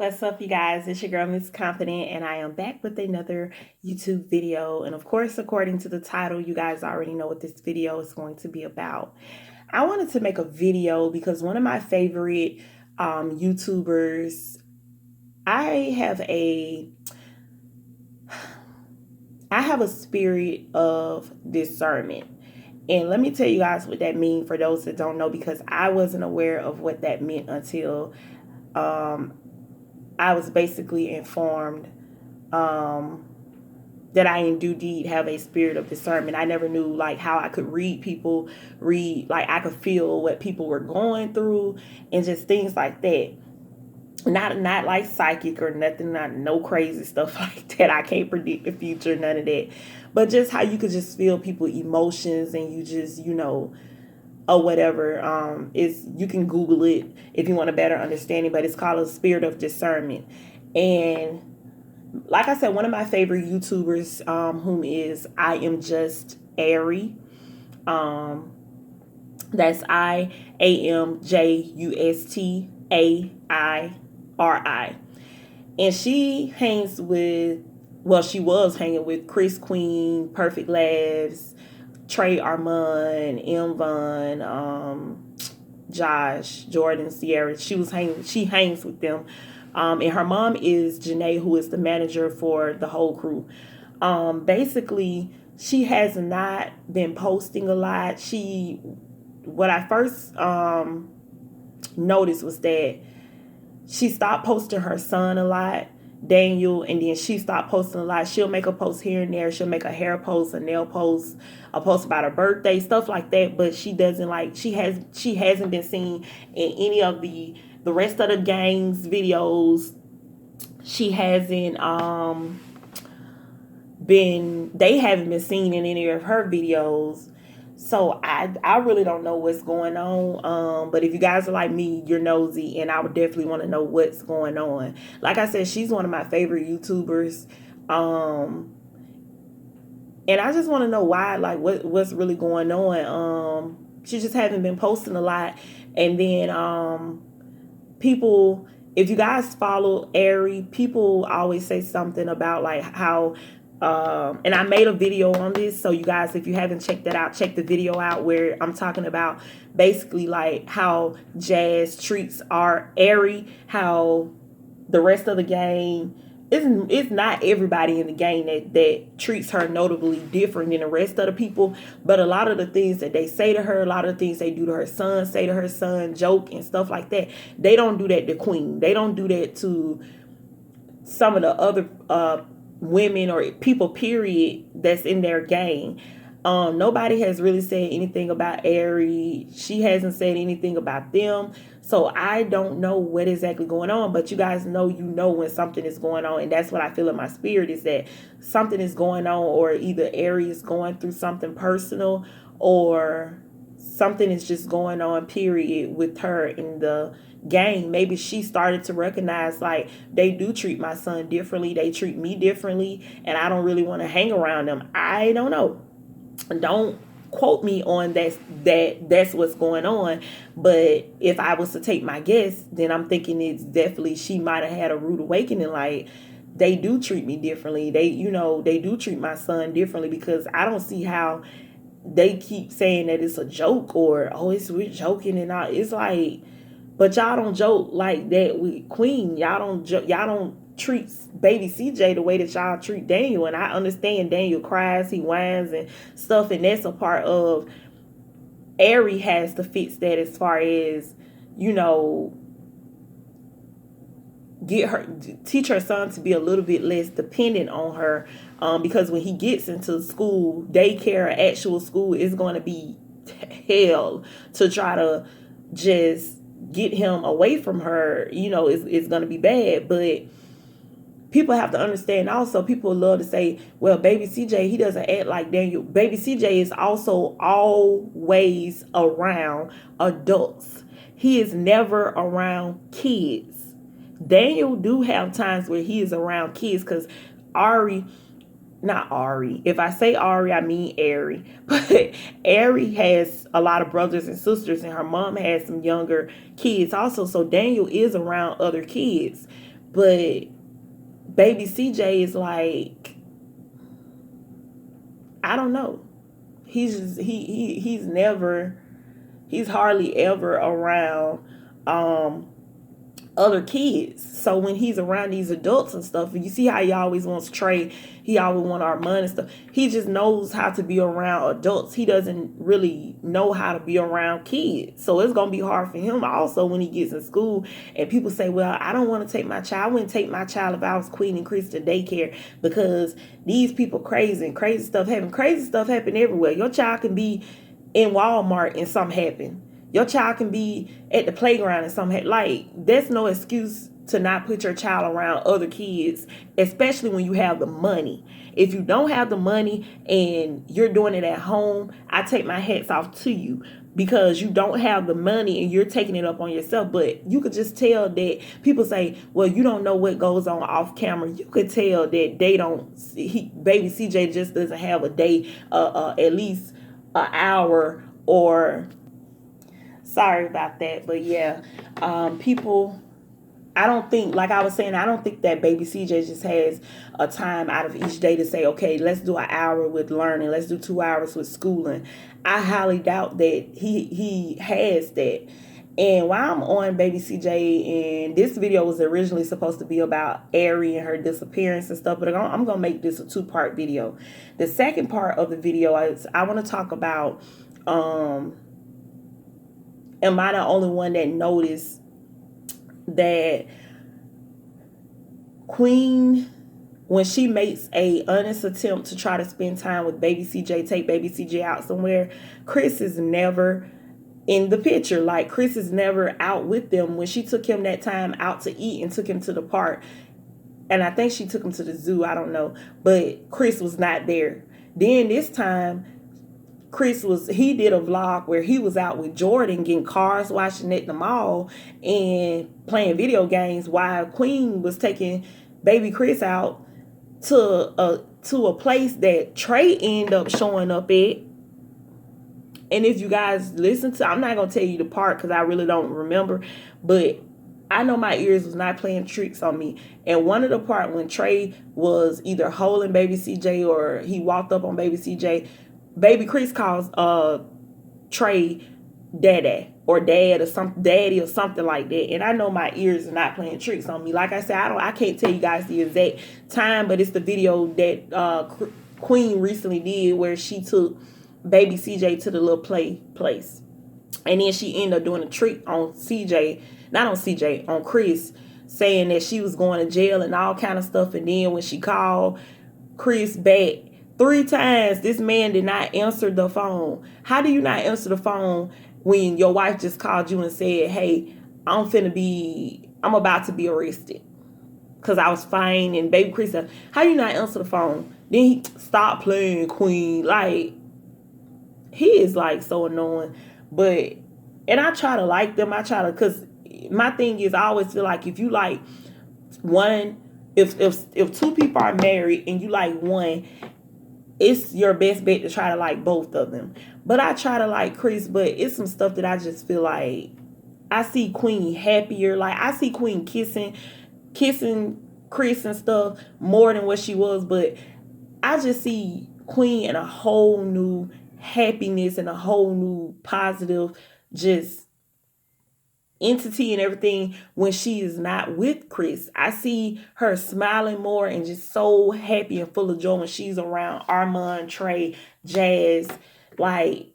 What's up, you guys? It's your girl, Miss Confident, and I am back with another YouTube video. And of course, according to the title, you guys already know what this video is going to be about. I wanted to make a video because one of my favorite YouTubers, I have a I have a spirit of discernment. And let me tell you guys what that means for those that don't know, because I wasn't aware of what that meant until um, I was basically informed um, that I do indeed have a spirit of discernment. I never knew like how I could read people, like I could feel what people were going through and just things like that. Not like psychic or nothing, not no crazy stuff like that. I can't predict the future, none of that. But just how you could just feel people emotions and you just, or whatever. Is you can Google it if you want a better understanding, but it's called a spirit of discernment. And like I said, one of my favorite YouTubers, whom is IAmJustAiri. Um, that's IAmJustAiri. And she hangs with, well, she was hanging with Chris Queen, Perfect Labs, Trey Armand, M Von, Josh, Jordan, Sierra. She hangs with them. And her mom is Janae, who is the manager for the whole crew. Basically, she has not been posting a lot. What I first noticed was that she stopped posting her son a lot, Daniel, and then she stopped posting a lot. She'll make a post here and there. She'll make a hair post, a nail post, a post about her birthday, stuff like that. But she doesn't like she hasn't been seen in any of the rest of the gang's videos. She hasn't they haven't been seen in any of her videos. So I really don't know what's going on. But if you guys are like me, you're nosy, and I would definitely want to know what's going on. Like I said, she's one of my favorite YouTubers. And I just want to know why, like what's really going on. She just hasn't been posting a lot. And then people, if you guys follow Airi, people always say something about like how and I made a video on this, so you guys, if you haven't checked that out, check the video out where I'm talking about basically like how Jazz treats our Airi, how the rest of the gang, it's not everybody in the gang that treats her notably different than the rest of the people, but a lot of the things that they say to her, a lot of the things they do to her son, say to her son, joke and stuff like that, they don't do that to Queen. They don't do that to some of the other women or people, period, that's in their gang. Nobody has really said anything about Airi. She hasn't said anything about them. So I don't know what exactly going on, but you guys know, when something is going on, and that's what I feel in my spirit, is that something is going on, or either Airi is going through something personal, or something is just going on, period, with her in the gang. Maybe she started to recognize like they do treat my son differently, they treat me differently, and I don't really want to hang around them. I don't know, don't quote me on that's what's going on, but if I was to take my guess, then I'm thinking it's definitely she might have had a rude awakening, like they do treat me differently, they do treat my son differently, because I don't see how they keep saying that it's a joke, or we're joking and all. It's like, but y'all don't joke like that with Queen. Y'all don't treat baby CJ the way that y'all treat Daniel. And I understand Daniel cries, he whines and stuff, and that's a part of Airi has to fix that, as far as, teach her son to be a little bit less dependent on her, because when he gets into school, daycare, actual school, is going to be hell to try to just get him away from her. It's going to be bad. But people have to understand also, people love to say, well, baby CJ, he doesn't act like Daniel. Baby CJ is also always around adults. He is never around kids. Daniel do have times where he is around kids, because not Ari. If I say Ari, I mean Airi. But Airi has a lot of brothers and sisters, and her mom has some younger kids also. So Daniel is around other kids. But baby CJ is like, I don't know. He's just, he's hardly ever around other kids. So when he's around these adults and stuff, and you see how he always wants Trey, he always want Armand and stuff. He just knows how to be around adults. He doesn't really know how to be around kids. So it's gonna be hard for him also when he gets in school and people say, well, I don't want to take my child. I wouldn't take my child if I was Queen and Chris to daycare because these people crazy and crazy stuff happen. Crazy stuff happen everywhere. Your child can be in Walmart and something happen. Your child can be at the playground and something. Like, there's no excuse to not put your child around other kids, especially when you have the money. If you don't have the money and you're doing it at home, I take my hats off to you because you don't have the money and you're taking it up on yourself. But you could just tell that people say, well, you don't know what goes on off camera. You could tell that they don't, baby CJ just doesn't have a day, at least an hour or... Sorry about that, but yeah, people, I don't think, like I was saying, I don't think that baby CJ just has a time out of each day to say, okay, let's do an hour with learning, let's do 2 hours with schooling. I highly doubt that he has that. And while I'm on baby CJ, and this video was originally supposed to be about Airi and her disappearance and stuff, but I'm going to make this a 2-part video. The second part of the video is I want to talk about, am I the only one that noticed that Queen, when she makes a honest attempt to try to spend time with baby CJ, take baby CJ out somewhere, Chris is never in the picture. Like, Chris is never out with them. When she took him that time out to eat and took him to the park, and I think she took him to the zoo, I don't know, but Chris was not there. Then this time, he did a vlog where he was out with Jordan getting cars washing at the mall and playing video games while Queen was taking baby Chris out to a place that Trey ended up showing up at. And if you guys listen to, I'm not going to tell you the part because I really don't remember, but I know my ears was not playing tricks on me. And one of the part when Trey was either holding baby CJ or he walked up on baby CJ, baby Chris calls Trey daddy or dad or something, daddy or something like that. And I know my ears are not playing tricks on me. Like I said, I can't tell you guys the exact time, but it's the video that Queen recently did where she took baby CJ to the little place. And then she ended up doing a trick on CJ, not on CJ, on Chris, saying that she was going to jail and all kind of stuff. And then when she called Chris back 3 times, this man did not answer the phone. How do you not answer the phone when your wife just called you and said, hey, I'm about to be arrested because I was fine? And baby Chris said, how you not answer the phone? Then he stopped playing Queen. Like, he is like so annoying. But, and I try to like them. Because my thing is, I always feel like if you like one, if 2 people are married and you like one, it's your best bet to try to like both of them. But I try to like Chris, but it's some stuff that I just feel like I see Queen happier. Like, I see Queen kissing Chris and stuff more than what she was. But I just see Queen in a whole new happiness and a whole new positive just entity and everything when she is not with Chris. I see her smiling more and just so happy and full of joy when she's around Armand, Trey, Jazz. Like,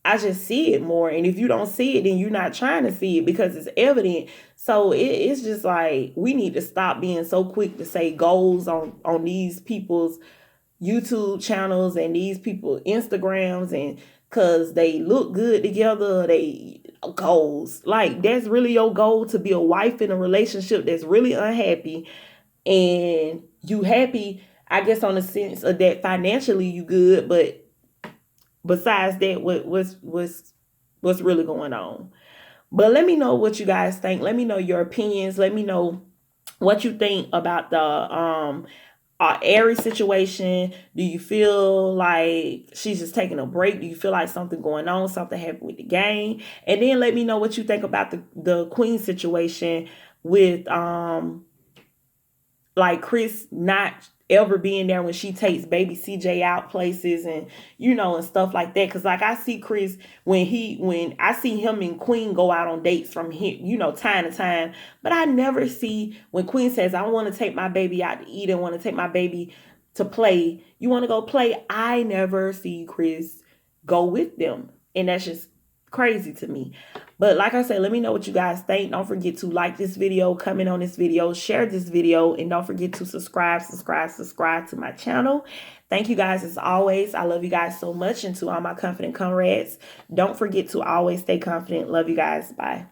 I just see it more. And if you don't see it, then you're not trying to see it because it's evident. So it's just like, we need to stop being so quick to say goals on these people's YouTube channels and these people Instagrams, and because they look good together, they goals. Like, that's really your goal, to be a wife in a relationship that's really unhappy and you happy, I guess, on the sense of that financially you good, but besides that, what's really going on? But let me know what you guys think. Let me know your opinions. Let me know what you think about the Airi situation. Do you feel like she's just taking a break? Do you feel like something going on, something happened with the game? And then let me know what you think about the Queen situation with like Chris not ever being there when she takes baby CJ out places, and and stuff like that. Because like I see Chris when I see him and Queen go out on dates from him, time to time. But I never see when Queen says, I want to take my baby out to eat and want to take my baby to play. You want to go play? I never see Chris go with them. And that's just crazy to me. But like I said, let me know what you guys think. Don't forget to like this video, comment on this video, share this video, and don't forget to subscribe to my channel. Thank you guys as always. I love you guys so much. And to all my confident comrades, don't forget to always stay confident. Love you guys. Bye.